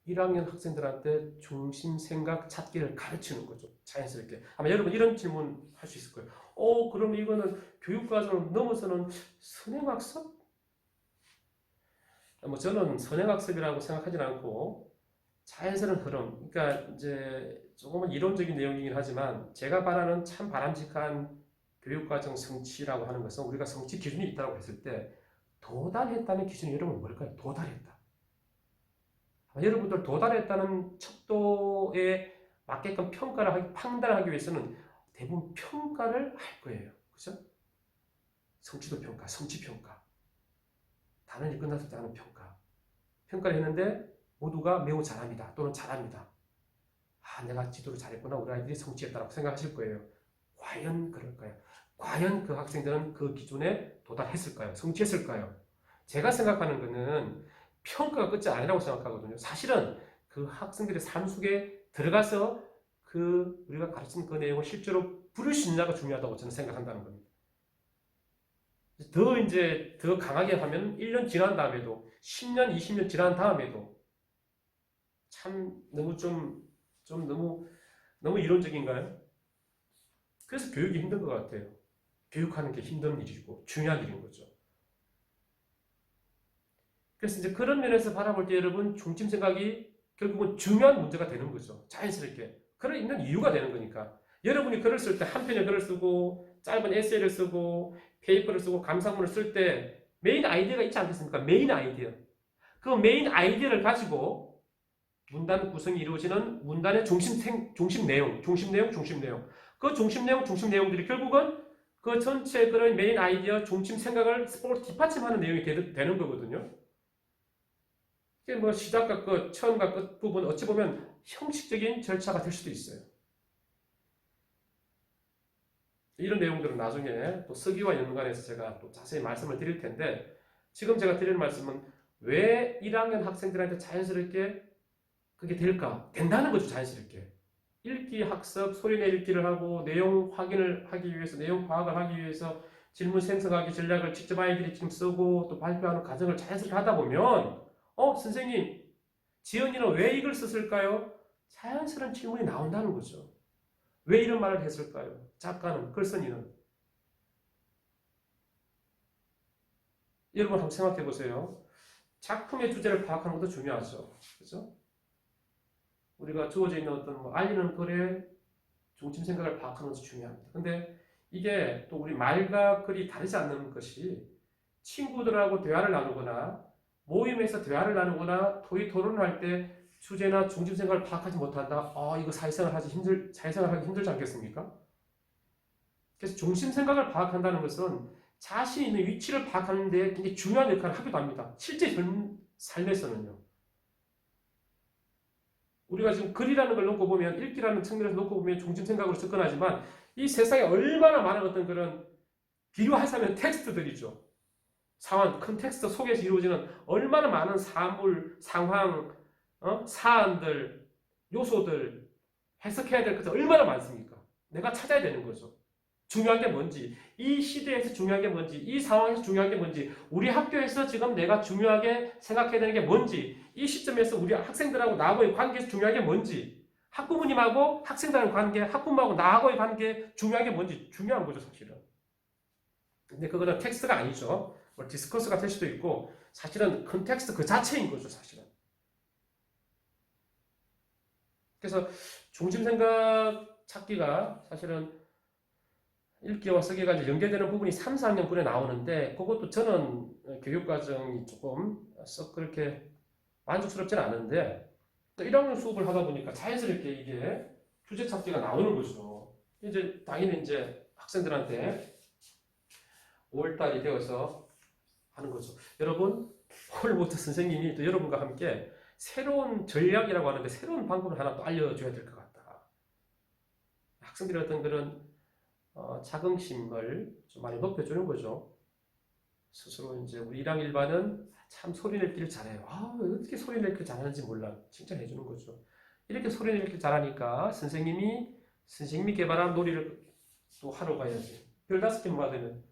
1학년 학생들한테 중심 생각 찾기를 가르치는 거죠. 자연스럽게. 아마 여러분 이런 질문 할 수 있을 거예요. 그럼 이거는 교육과정을 넘어서는 선행학습? 뭐 저는 선행학습이라고 생각하지는 않고 자연스러운 흐름. 그러니까 이제 조금은 이론적인 내용이긴 하지만 제가 바라는 참 바람직한 교육과정 성취라고 하는 것은 우리가 성취 기준이 있다고 했을 때 도달했다는 기준이 여러분 뭘까요? 도달했다. 여러분들 도달했다는 척도에 맞게끔 판단을 하기 위해서는 대부분 평가를 할 거예요. 그죠? 성취도 평가, 성취 평가. 단원이 끝났을 때 하는 평가. 평가를 했는데 모두가 매우 잘합니다. 또는 잘합니다. 내가 지도를 잘했구나. 우리 아이들이 성취했다고 생각하실 거예요. 과연 그럴까요? 과연 그 학생들은 그 기준에 도달했을까요? 성취했을까요? 제가 생각하는 것은 평가가 끝이 아니라고 생각하거든요. 사실은 그 학생들의 삶 속에 들어가서 우리가 가르친 그 내용을 실제로 부를 수 있느냐가 중요하다고 저는 생각한다는 겁니다. 더 강하게 하면 1년 지난 다음에도 10년, 20년 지난 다음에도 참 너무 이론적인가요? 그래서 교육이 힘든 것 같아요. 교육하는 게 힘든 일이고 중요한 일인 거죠. 그래서 이제 그런 면에서 바라볼 때 여러분 중심 생각이 결국은 중요한 문제가 되는 거죠. 자연스럽게. 글을 읽는 이유가 되는 거니까. 여러분이 글을 쓸 때 한 편의 글을 쓰고 짧은 에세이를 쓰고 페이퍼를 쓰고 감상문을 쓸 때 메인 아이디어가 있지 않겠습니까? 메인 아이디어. 그 메인 아이디어를 가지고 문단 구성이 이루어지는 문단의 중심 내용. 그 중심 내용들이 결국은 그 전체 그런 메인 아이디어 중심 생각을 뒷받침하는 내용이 되는 거거든요. 이게 뭐 시작과 끝, 처음과 끝 부분 어찌 보면 형식적인 절차가 될 수도 있어요. 이런 내용들은 나중에 또 서기와 연관해서 제가 또 자세히 말씀을 드릴 텐데 지금 제가 드릴 말씀은 왜 1학년 학생들한테 자연스럽게 그게 된다는 거죠. 자연스럽게. 읽기 학습, 소리내 읽기를 하고 내용 확인을 하기 위해서, 내용 파악을 하기 위해서 질문 생성하기 전략을 직접 아이들이 지금 쓰고 또 발표하는 과정을 자연스럽게 하다 보면 선생님, 지연이는 왜 이걸 썼을까요? 자연스러운 질문이 나온다는 거죠. 왜 이런 말을 했을까요? 작가는, 글쓴이는. 여러분 한번 생각해 보세요. 작품의 주제를 파악하는 것도 중요하죠. 그죠? 우리가 주어져 있는 어떤 알리는 글의 중심 생각을 파악하는 것도 중요합니다. 근데 이게 또 우리 말과 글이 다르지 않는 것이 친구들하고 대화를 나누거나 모임에서 대화를 나누거나 토론을 할 때 주제나 중심 생각을 파악하지 못한다. 이거 사회생활 하기 힘들지 않겠습니까? 그래서 중심 생각을 파악한다는 것은 자신이 있는 위치를 파악하는 데 굉장히 중요한 역할을 하기도 합니다. 실제 삶에서는요. 우리가 지금 글이라는 걸 놓고 보면, 읽기라는 측면에서 놓고 보면 중심 생각으로 접근하지만 이 세상에 얼마나 많은 어떤 그런 비유하자면 텍스트들이죠. 상황, 큰 텍스트 속에서 이루어지는 얼마나 많은 사물, 상황, 사안들, 요소들, 해석해야 될 것들 얼마나 많습니까? 내가 찾아야 되는 거죠. 중요한 게 뭔지, 이 시대에서 중요한 게 뭔지, 이 상황에서 중요한 게 뭔지, 우리 학교에서 지금 내가 중요하게 생각해야 되는 게 뭔지, 이 시점에서 우리 학생들하고 나하고의 관계에서 중요한 게 뭔지, 학부모님하고 학생들하고 관계, 학부모하고 나하고의 관계 중요한 게 뭔지 중요한 거죠, 사실은. 근데 그거는 텍스트가 아니죠. 뭐 디스커스가 될 수도 있고 사실은 컨텍스트 그 자체인 거죠, 사실은. 그래서 중심 생각 찾기가 사실은 읽기와 쓰기가 이제 연계되는 부분이 3, 4학년 분에 나오는데 그것도 저는 교육과정이 조금 썩 그렇게 만족스럽지는 않은데 또 1학년 수업을 하다 보니까 자연스럽게 이게 주제 찾기가 나오는 거죠. 이제 당연히 이제 학생들한테 5월달이 되어서 하는 거죠. 여러분, 오늘부터 선생님이 또 여러분과 함께 새로운 전략이라고 하는데 새로운 방법을 하나 또 알려줘야 될 것 같다. 학생들의 어떤 그런 자긍심을 좀 많이 높여주는 거죠. 스스로 이제 우리 1학 1반은 참 소리 낼기를 잘해요. 어떻게 소리 낼기를 잘하는지 몰라. 칭찬해주는 거죠. 이렇게 소리 낼기를 잘하니까 선생님이 개발한 놀이를 또 하러 가야지. 별 5개만 받으면.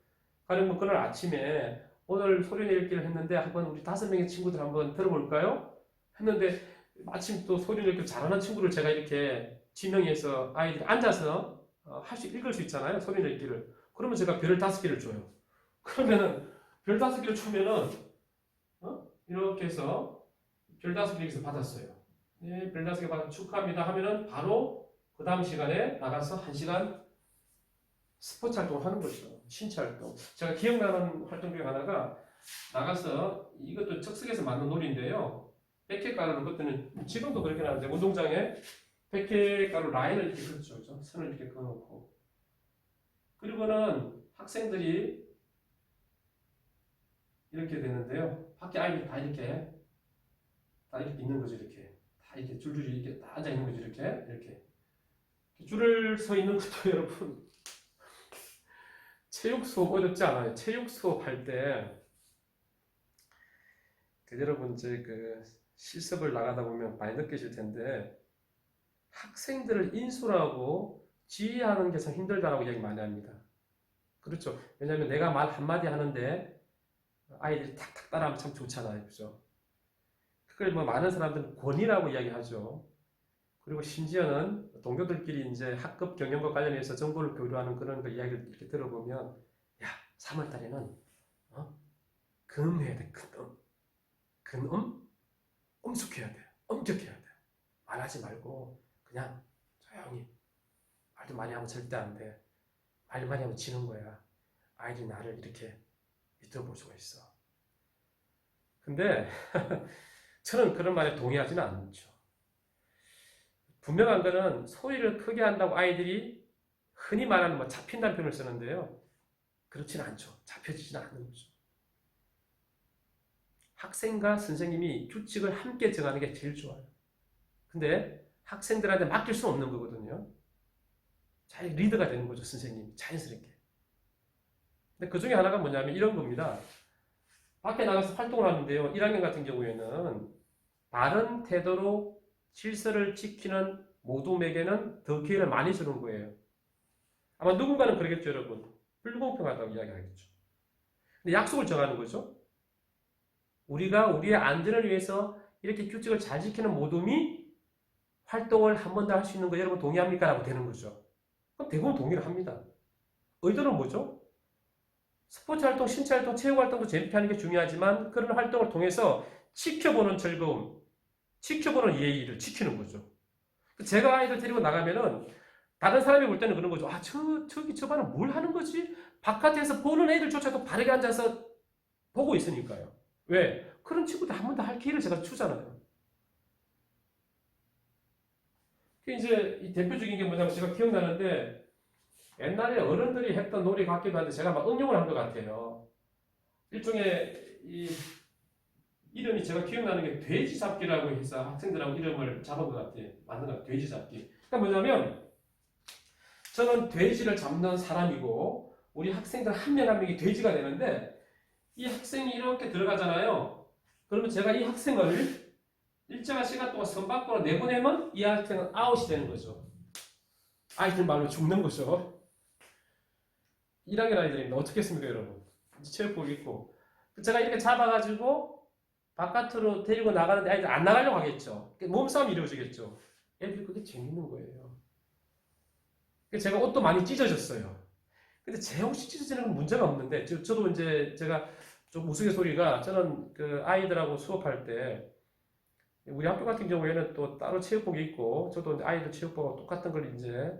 가령 그날 아침에 오늘 소리 낼 기를 했는데 한번 우리 5명의 친구들 한번 들어볼까요? 했는데 마침 또 소리를 이렇게 잘하는 친구를 제가 이렇게 지명해서 아이들이 앉아서 읽을 수 있잖아요. 소리 읽기를. 그러면 제가 별을 5개를 줘요. 그러면은 별 5개를 주면은 이렇게 해서 별 5개 여기서 받았어요. 네, 별 5개 받아 축하합니다 하면은 바로 그 다음 시간에 나가서 1시간 스포츠 활동을 하는 거죠. 신체 활동. 제가 기억나는 활동 중에 하나가 나가서 이것도 즉석에서 만든 놀이인데요. 백회가루를 그때는 지금도 그렇게 하는데 운동장에 백회가루 라인을 이렇게 그었죠. 그죠? 선을 이렇게 그어놓고 그리고는 학생들이 이렇게 되는데요. 밖에 아이들이 다 이렇게 있는 거죠. 이렇게 다 이렇게 줄줄이 이렇게 다 앉아 있는 거죠. 이렇게 줄을 서 있는 것도 여러분 체육 수업 어렵지 않아요. 체육 수업 할 때 여러분 이제 그 실습을 나가다 보면 많이 느끼실 텐데 학생들을 인솔하고 지휘하는 게 참 힘들다라고 이야기 많이 합니다. 그렇죠. 왜냐하면 내가 말 한마디 하는데 아이들이 탁탁 따라하면 참 좋잖아요. 그죠? 그걸 뭐 많은 사람들은 권위라고 이야기하죠. 그리고 심지어는 동료들끼리 이제 학급 경영과 관련해서 정보를 교류하는 그런 그 이야기를 이렇게 들어보면 야, 3월 달에는 금해야 돼. 근음? 엄숙해야 돼. 엄격해야 돼. 말하지 말고 그냥 조용히 말도 많이 하면 절대 안 돼. 말 많이 하면 지는 거야. 아이들이 나를 이렇게 믿어볼 수가 있어. 근데 저는 그런 말에 동의하지는 않죠. 분명한 거는 소리를 크게 한다고 아이들이 흔히 말하는 뭐 잡힌다는 표현을 쓰는데요. 그렇지는 않죠. 잡혀지지는 않는 거죠. 학생과 선생님이 규칙을 함께 정하는 게 제일 좋아요. 근데 학생들한테 맡길 수 없는 거거든요. 잘 리더가 되는 거죠, 선생님이. 자연스럽게. 근데 그 중에 하나가 뭐냐면 이런 겁니다. 밖에 나가서 활동을 하는데요. 1학년 같은 경우에는 바른 태도로 질서를 지키는 모둠에게는 더 기회를 많이 주는 거예요. 아마 누군가는 그러겠죠, 여러분. 불공평하다고 이야기하겠죠. 근데 약속을 정하는 거죠. 우리가 우리의 안전을 위해서 이렇게 규칙을 잘 지키는 모둠이 활동을 한 번 더 할 수 있는 거 여러분 동의합니까? 라고 되는 거죠. 그럼 대부분 동의를 합니다. 의도는 뭐죠? 스포츠 활동, 신체 활동, 체육 활동도 재밌게 하는 게 중요하지만 그런 활동을 통해서 지켜보는 즐거움, 지켜보는 예의를 지키는 거죠. 제가 아이들 데리고 나가면은 다른 사람이 볼 때는 그런 거죠. 아, 저기 저 반은 뭘 하는 거지? 바깥에서 보는 애들조차도 바르게 앉아서 보고 있으니까요. 왜? 그런 친구들 한 번 더 할 기회를 제가 주잖아요. 이제 이 대표적인 게 뭐냐면 제가 기억나는데 옛날에 어른들이 했던 놀이 같기도 한데 제가 막 응용을 한 것 같아요. 일종의 이름이 제가 기억나는 게 돼지 잡기라고 해서 학생들하고 이름을 잡은 것 같아요. 만든 것 같아요. 돼지 잡기. 그러니까 뭐냐면 저는 돼지를 잡는 사람이고 우리 학생들 한 명 한 명이 돼지가 되는데 이 학생이 이렇게 들어가잖아요. 그러면 제가 이 학생을 일정한 시간 동안 선 밖으로 내보내면 이 학생은 아웃이 되는 거죠. 아이들 말로 죽는 거죠. 1학년 아이들입니다. 어떻게 했습니까, 여러분? 체육복 입고. 제가 이렇게 잡아가지고 바깥으로 데리고 나가는데 아이들 안 나가려고 하겠죠. 몸싸움이 이루어지겠죠. 애들이 그게 재밌는 거예요. 제가 옷도 많이 찢어졌어요. 근데 제 옷이 찢어지는 건 문제가 없는데, 저도 이제 제가 좀 우스갯소리가 저는 그 아이들하고 수업할 때 우리 학교 같은 경우에는 또 따로 체육복이 있고 저도 이제 아이들 체육복하고 똑같은 걸 이제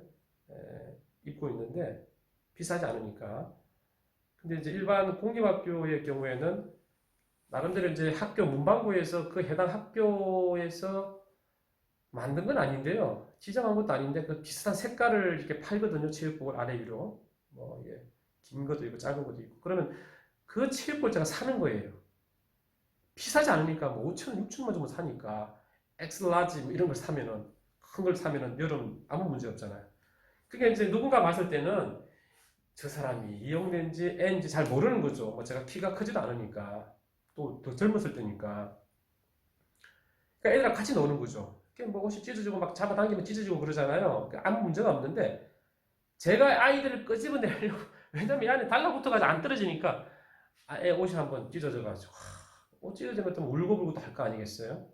입고 있는데 비싸지 않으니까. 근데 이제 일반 공립학교의 경우에는 나름대로 이제 학교 문방구에서 그 해당 학교에서 만든 건 아닌데요. 지정한 것도 아닌데 그 비슷한 색깔을 이렇게 팔거든요. 체육복을 아래 위로. 뭐 이게 긴 것도 있고 짧은 것도 있고. 그러면 그 체육복을 제가 사는 거예요. 비싸지 않으니까 뭐 5천, 6천만 주고 사니까 엑스 라지 뭐 이런 걸 사면은 큰 걸 사면은 여름 아무 문제 없잖아요. 그게 이제 누군가 봤을 때는 저 사람이 이용된지 애인지 잘 모르는 거죠. 뭐 제가 키가 크지도 않으니까 또 더 젊었을 때니까. 그러니까 애들하고 같이 노는 거죠. 뭐 옷이 찢어지고 막 잡아당기면 찢어지고 그러잖아요. 그러니까 아무 문제가 없는데 제가 아이들을 끄집어내려고 왜냐면 이 안에 달라붙어가지고 안 떨어지니까 애 옷이 한번 찢어져가지고 옷 찢어진 것 때문에 울고불고 할 거 아니겠어요?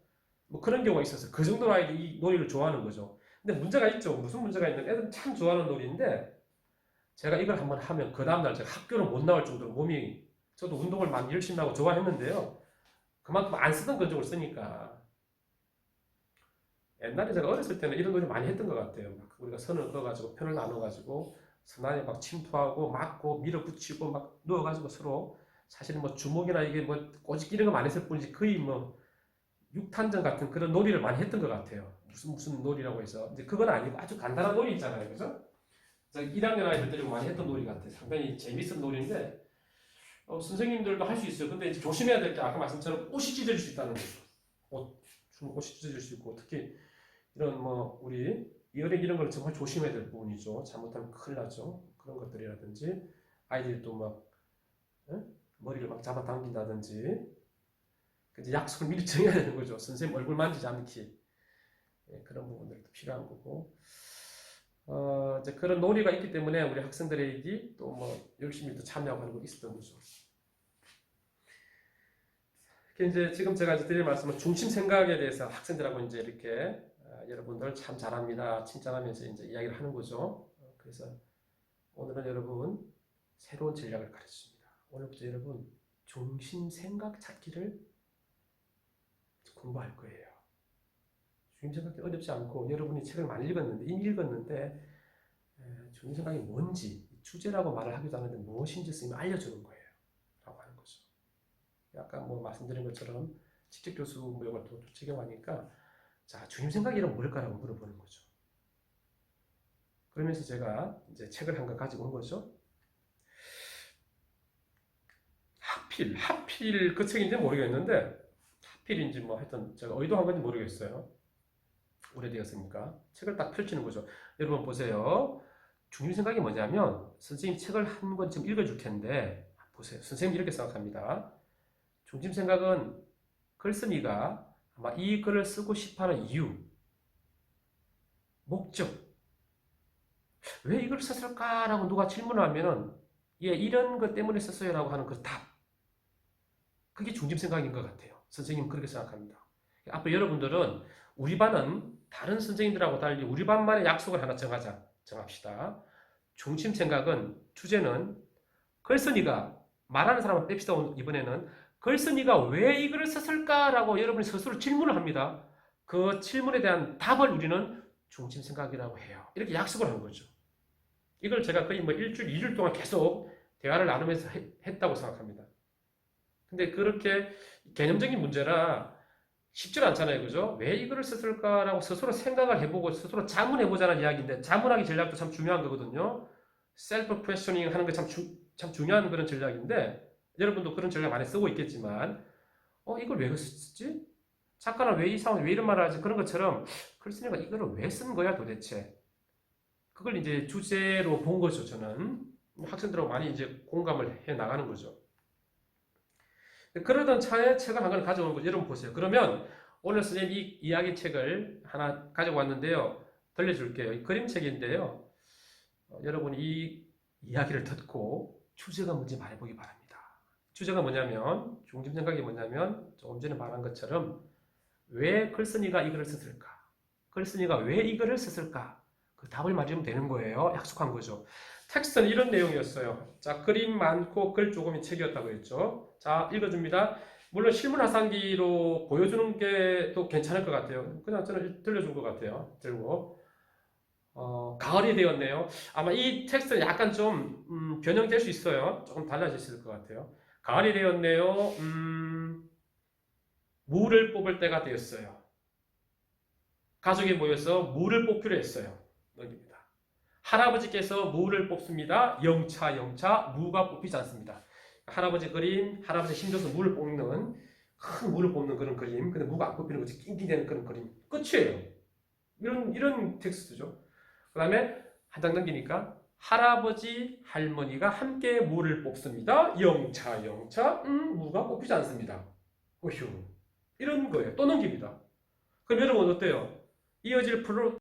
뭐 그런 경우가 있어서 그 정도로 아이들이 이 놀이를 좋아하는 거죠. 근데 문제가 있죠. 무슨 문제가 있는 애들은 참 좋아하는 놀이인데 제가 이걸 한번 하면 그 다음날 제가 학교를 못 나올 정도로 몸이 저도 운동을 많이 열심히 하고 좋아했는데요. 그만큼 안 쓰던 근육을 쓰니까 옛날에 제가 어렸을 때는 이런 놀이 많이 했던 것 같아요. 막 우리가 선을 그어가지고 편을 나눠가지고 선 안에 막 침투하고 맞고 밀어붙이고 막 누워가지고 서로 사실은 뭐 주먹이나 이게 뭐 꼬집 이런 거 많이 했을 뿐이지 거의 뭐 육탄전 같은 그런 놀이를 많이 했던 것 같아요. 무슨 놀이라고 해서 이제 그건 아니고 아주 간단한 놀이 있잖아요, 그죠? 1학년 아이들 데리고 많이 했던 놀이 같아요. 상당히 재밌었던 놀이인데 선생님들도 할 수 있어요. 근데 이제 조심해야 될 게 아까 말씀처럼 옷이 찢어질 수 있다는 거죠. 옷이 찢어질 수 있고 특히 이런 뭐 우리 이어링 이런 걸 정말 조심해야 될 부분이죠. 잘못하면 큰일 나죠. 그런 것들이라든지 아이들이 또 막 머리를 막 잡아당긴다든지 이제 약속을 미리 정해야 되는 거죠. 선생님 얼굴 만지지 않기 그런 부분들도 필요한 거고 이제 그런 놀이가 있기 때문에 우리 학생들에게 또 뭐 열심히 또 참여하고 하는 거 있었던 거죠. 이제 지금 제가 이제 드릴 말씀은 중심 생각에 대해서 학생들하고 이제 이렇게 여러분들 참 잘합니다 칭찬하면서 이제 이야기를 하는 거죠. 그래서 오늘은 여러분 새로운 전략을 가르칩니다. 오늘부터 여러분 중심 생각 찾기를 공부할 거예요. 중심 생각이 어렵지 않고 여러분이 책을 많이 읽었는데 이미 읽었는데 중심 생각이 뭔지 주제라고 말을 하기도 하는데 무엇인지 선생님이 알려주는 거예요. 라고 하는 거죠. 아까 뭐 말씀드린 것처럼 직접 교수 모형을 또 적용하니까 자 중심 생각이란 뭘까라고 물어보는 거죠. 그러면서 제가 이제 책을 한 권 가지고 온 거죠. 하필 그 책인지 모르겠는데 하필인지 뭐 하여튼 제가 의도한 건지 모르겠어요. 오래되었으니까 책을 딱 펼치는 거죠. 여러분 보세요. 중심 생각이 뭐냐면 선생님 책을 한 권 지금 읽어줄 텐데 보세요. 선생님 이렇게 생각합니다. 중심 생각은 글쓴이가 아마 이 글을 쓰고 싶어하는 이유, 목적, 왜 이걸 썼을까라고 누가 질문을 하면은 예, 이런 것 때문에 썼어요라고 하는 그 답. 그게 중심 생각인 것 같아요. 선생님은 그렇게 생각합니다. 앞으로 여러분들은 우리 반은 다른 선생님들하고 달리 우리 반만의 약속을 하나 정합시다. 중심 생각은 주제는 글쓴이가 말하는 사람을 뺍시다. 이번에는 글쓴이가 왜 이 글을 썼을까라고 여러분이 스스로 질문을 합니다. 그 질문에 대한 답을 우리는 중심 생각이라고 해요. 이렇게 약속을 한 거죠. 이걸 제가 거의 뭐 일주일, 2주 동안 계속 대화를 나누면서 했다고 생각합니다. 근데 그렇게 개념적인 문제라 쉽지 않잖아요. 그죠? 왜 이거를 썼을까라고 스스로 생각을 해보고 스스로 자문해보자는 이야기인데 자문하기 전략도 참 중요한 거거든요. 셀프 퀘스처닝 하는 게 참 중요한 그런 전략인데 여러분도 그런 전략 많이 쓰고 있겠지만 이걸 왜 썼지? 작가는 왜 이 상황 왜 이런 말을 하지? 그런 것처럼 글쓴이가 이거를 왜 쓴 거야 도대체? 그걸 이제 주제로 본 거죠. 저는 학생들하고 많이 이제 공감을 해 나가는 거죠. 그러던 차에 책을 한 권 가져오는 거죠. 여러분 보세요. 그러면 오늘 선생님 이 이야기 책을 하나 가지고 왔는데요. 들려줄게요. 이 그림책인데요. 여러분이 이 이야기를 듣고 주제가 뭔지 말해보기 바랍니다. 주제가 뭐냐면 중심 생각이 뭐냐면 조금 전에 말한 것처럼 왜 글쓴이가 이 글을 썼을까? 글쓴이가 왜 이 글을 썼을까? 그 답을 맞으면 되는 거예요. 약속한 거죠. 텍스트는 이런 내용이었어요. 자, 그림 많고 글 조금이 책이었다고 했죠. 자, 읽어줍니다. 물론 실물 화상기로 보여주는 게 또 괜찮을 것 같아요. 그냥 저는 들려준 것 같아요. 들고. 가을이 되었네요. 아마 이 텍스트는 약간 좀 변형될 수 있어요. 조금 달라졌을 것 같아요. 가을이 되었네요. 물을 뽑을 때가 되었어요. 가족이 모여서 물을 뽑기로 했어요. 넘깁니다. 할아버지께서 무를 뽑습니다. 영차 무가 뽑히지 않습니다. 할아버지 그림, 할아버지 힘줘서 무를 뽑는 큰 무를 뽑는 그런 그림. 근데 무가 안 뽑히는 거지 낑낑대는 그런 그림. 끝이에요. 이런 텍스트죠. 그 다음에 한 장 넘기니까 할아버지, 할머니가 함께 무를 뽑습니다. 영차 무가 뽑히지 않습니다. 어휴 이런 거예요. 또 넘깁니다. 그럼 여러분 어때요? 이어질